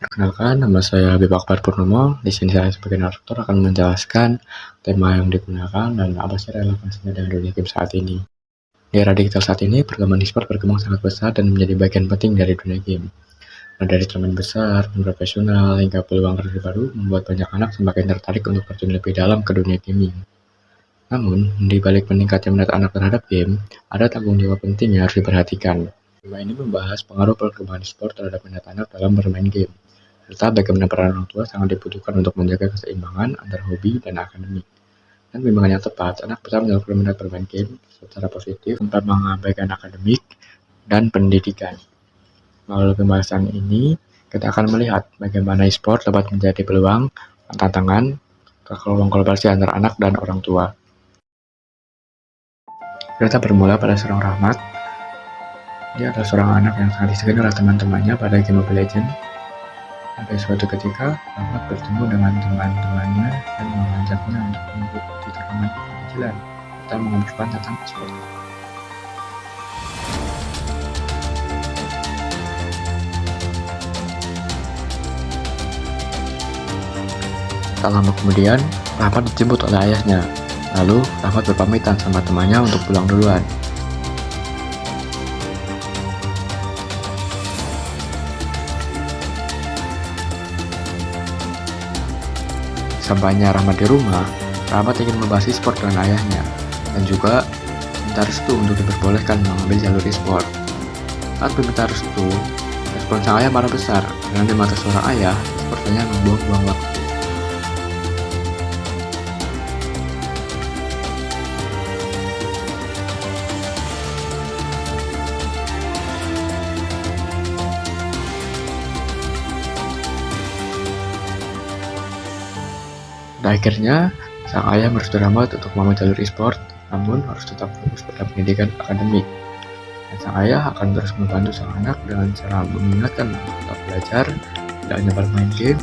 Perkenalkan, nama saya Habib Akbar Purnomo. Di sini saya sebagai narator akan menjelaskan tema yang digunakan dan apa sih relevansinya dengan dunia game saat ini. Di era digital saat ini, perkembangan e-sport berkembang sangat besar dan menjadi bagian penting dari dunia game. Dari turnamen besar, profesional, hingga peluang karir baru membuat banyak anak semakin tertarik untuk terjun lebih dalam ke dunia gaming. Namun, di balik meningkatnya minat anak terhadap game, ada tanggung jawab penting yang harus diperhatikan. Tema ini membahas pengaruh perkembangan e-sport terhadap minat anak dalam bermain game, serta bagaimana peran orang tua sangat dibutuhkan untuk menjaga keseimbangan antara hobi dan akademik. Dan bimbingan yang tepat, anak bisa menyalurkan minat bermain game secara positif tanpa mengabaikan akademik dan pendidikan. Melalui pembahasan ini, kita akan melihat bagaimana e-sport dapat menjadi peluang, tantangan, kolaborasi antara anak dan orang tua. Kita bermula pada seorang Rahmat. Dia adalah seorang anak yang sangat disegani oleh teman-temannya pada game Mobile Legends. Sampai suatu ketika, Rahmat bertemu dengan teman-temannya dan mengajaknya untuk mengikuti turnamen kecil-kecilan serta mengobrolkan tentang e-sport. Tak lama kemudian, Rahmat dijemput oleh ayahnya. Lalu, Rahmat berpamitan sama temannya untuk pulang duluan. Sampainya Rahmat di rumah, Rahmat ingin membahas e-sport dengan ayahnya, dan juga minta restu untuk diperbolehkan mengambil jalur e-sport. Saat meminta restu, respon sang ayah marah besar, karena di mata seorang ayah, e-sport hanya membuang-buang waktu. Pada akhirnya, sang ayah merestui Rahmat untuk mengambil jalur e-sport, namun harus tetap fokus pada pendidikan akademik. Dan sang ayah akan terus membantu sang anak dengan cara mengingatkan untuk tetap belajar, tidak hanya bermain game,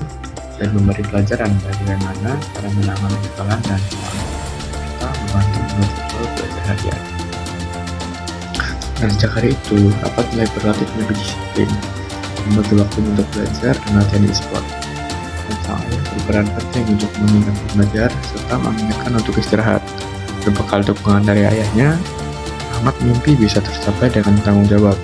dan memberi pelajaran bagaimana cara menangani kekalahan dan semangat, serta membantu menuntut belajar harian. Dan sejak hari itu, Rahmat mulai berlatih lebih disiplin, membagi waktu untuk belajar dan latihan e-sport. Dan sang ayah berperan penting untuk mengingatkan belajar serta mengingatkan untuk istirahat. Berbekal dukungan dari ayahnya, Rahmat mimpi bisa tercapai dengan tanggung jawab.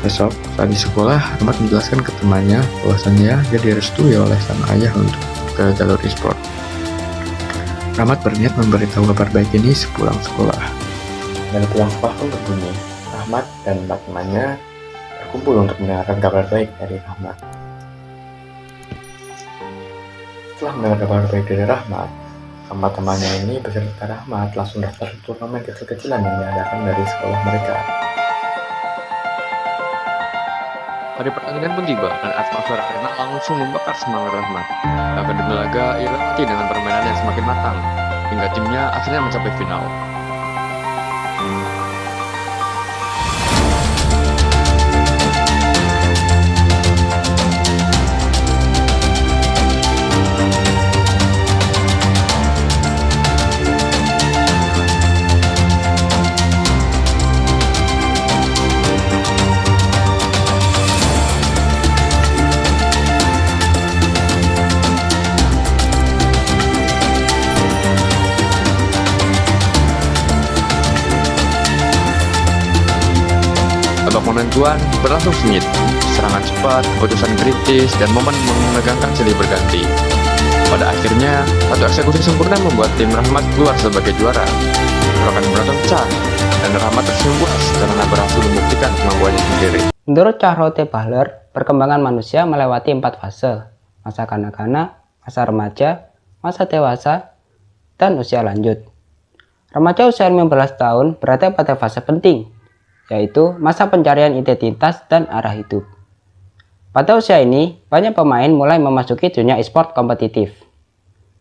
Besok, saat di sekolah, Rahmat menjelaskan ke temannya bahwasannya dia direstui oleh sang ayah untuk ke jalur e-sport. Rahmat berniat memberitahu kabar baik ini sepulang sekolah. Dan pulang sekolah pun berbunyi, Rahmat dan teman-temannya berkumpul untuk mendengarkan kabar baik dari Rahmat. Setelah mendengar kabar baik dari Rahmat, teman-temannya ini beserta Rahmat langsung daftar turnamen kecil-kecilan yang diadakan dari sekolah mereka. Hari pertandingan pun tiba dan atmosfer arena langsung membakar semangat Rahmat. Bahkan demi laga, ia lewati dengan permainan yang semakin matang, hingga timnya akhirnya mencapai final. Babak penentuan berlangsung sengit, serangan cepat, keputusan kritis, dan momen menegangkan silih berganti. Pada akhirnya, satu eksekusi sempurna membuat tim Rahmat keluar sebagai juara. Gerakan penonton pecah, dan Rahmat tersenyum puas karena berhasil membuktikan kemampuannya sendiri. Menurut Cahro T. Bahler, perkembangan manusia melewati 4 fase: masa kanak-kanak, masa remaja, masa dewasa, dan usia lanjut. Remaja usia 15 tahun berada pada fase penting, yaitu masa pencarian identitas dan arah hidup. Pada usia ini, banyak pemain mulai memasuki dunia e-sport kompetitif.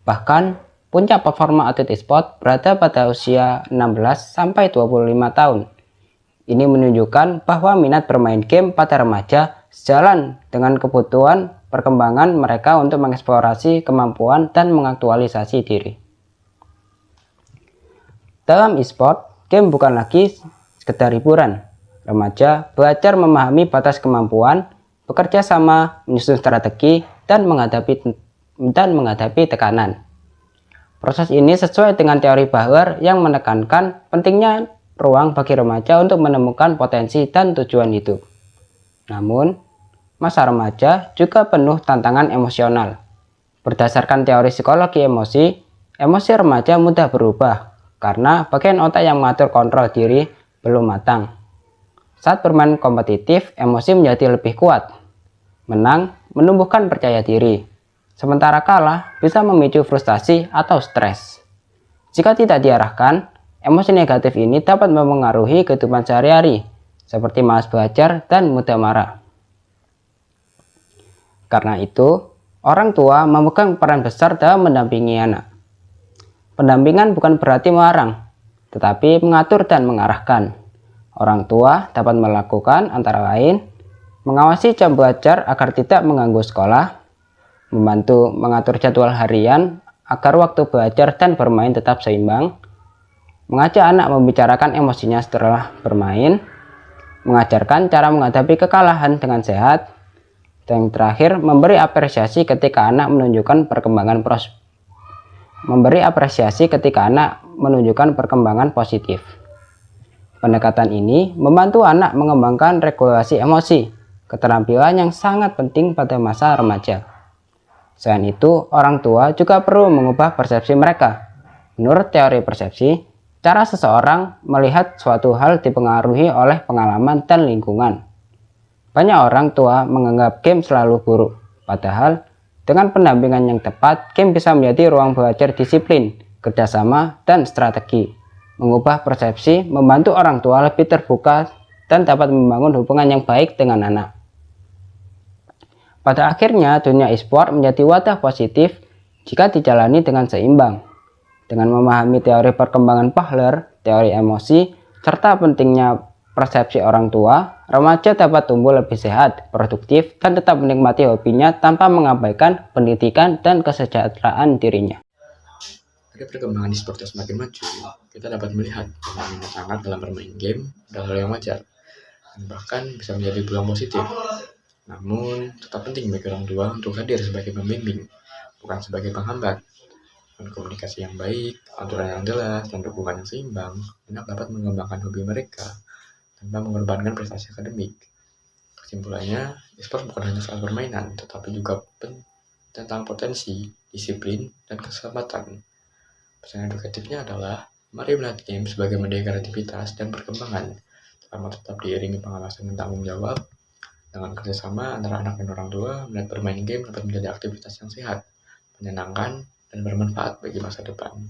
Bahkan, puncak performa atlet e-sport berada pada usia 16-25 tahun. Ini menunjukkan bahwa minat bermain game pada remaja sejalan dengan kebutuhan perkembangan mereka untuk mengeksplorasi kemampuan dan mengaktualisasi diri. Dalam e-sport, game bukan lagi sekedar hiburan. Remaja belajar memahami batas kemampuan, bekerja sama, menyusun strategi, dan menghadapi tekanan. Proses ini sesuai dengan teori Bahler yang menekankan pentingnya ruang bagi remaja untuk menemukan potensi dan tujuan hidup. Namun, masa remaja juga penuh tantangan emosional. Berdasarkan teori psikologi emosi, emosi remaja mudah berubah karena bagian otak yang mengatur kontrol diri belum matang. Saat bermain kompetitif, emosi menjadi lebih kuat. Menang menumbuhkan percaya diri, sementara kalah bisa memicu frustasi atau stres. Jika tidak diarahkan, emosi negatif ini dapat mempengaruhi kehidupan sehari-hari, seperti malas belajar dan mudah marah. Karena itu, orang tua memegang peran besar dalam mendampingi anak. Pendampingan bukan berarti melarang, tetapi mengatur dan mengarahkan. Orang tua dapat melakukan antara lain, mengawasi jam belajar agar tidak mengganggu sekolah, membantu mengatur jadwal harian agar waktu belajar dan bermain tetap seimbang, mengajak anak membicarakan emosinya setelah bermain, mengajarkan cara menghadapi kekalahan dengan sehat, dan yang terakhir, memberi apresiasi ketika anak menunjukkan perkembangan positif. Pendekatan ini membantu anak mengembangkan regulasi emosi, keterampilan yang sangat penting pada masa remaja. Selain itu, orang tua juga perlu mengubah persepsi mereka. Menurut teori persepsi, cara seseorang melihat suatu hal dipengaruhi oleh pengalaman dan lingkungan. Banyak orang tua menganggap game selalu buruk, padahal dengan pendampingan yang tepat, game bisa menjadi ruang belajar disiplin, kerjasama, dan strategi. Mengubah persepsi membantu orang tua lebih terbuka dan dapat membangun hubungan yang baik dengan anak. Pada akhirnya, dunia e-sport menjadi wadah positif jika dijalani dengan seimbang. Dengan memahami teori perkembangan Bahler, teori emosi, serta pentingnya persepsi orang tua, remaja dapat tumbuh lebih sehat, produktif, dan tetap menikmati hobinya tanpa mengabaikan pendidikan dan kesejahteraan dirinya. Pada perkembangan e-sport yang semakin maju, kita dapat melihat minat sangat dalam bermain game adalah hal yang wajar, dan bahkan bisa menjadi peluang positif. Namun, tetap penting bagi orang tua untuk hadir sebagai pembimbing, bukan sebagai penghambat. Dengan komunikasi yang baik, aturan yang jelas, dan dukungan yang seimbang, anak dapat mengembangkan hobi mereka tanpa mengorbankan prestasi akademik. Kesimpulannya, e-sport bukan hanya soal permainan, tetapi juga tentang potensi, disiplin, dan keselamatan. Pesan edukatifnya adalah, mari melihat game sebagai media kreativitas dan perkembangan, selama tetap diiringi pengawasan dan tanggung jawab. Dengan kerjasama antara anak dan orang tua, melihat bermain game dapat menjadi aktivitas yang sehat, menyenangkan, dan bermanfaat bagi masa depan.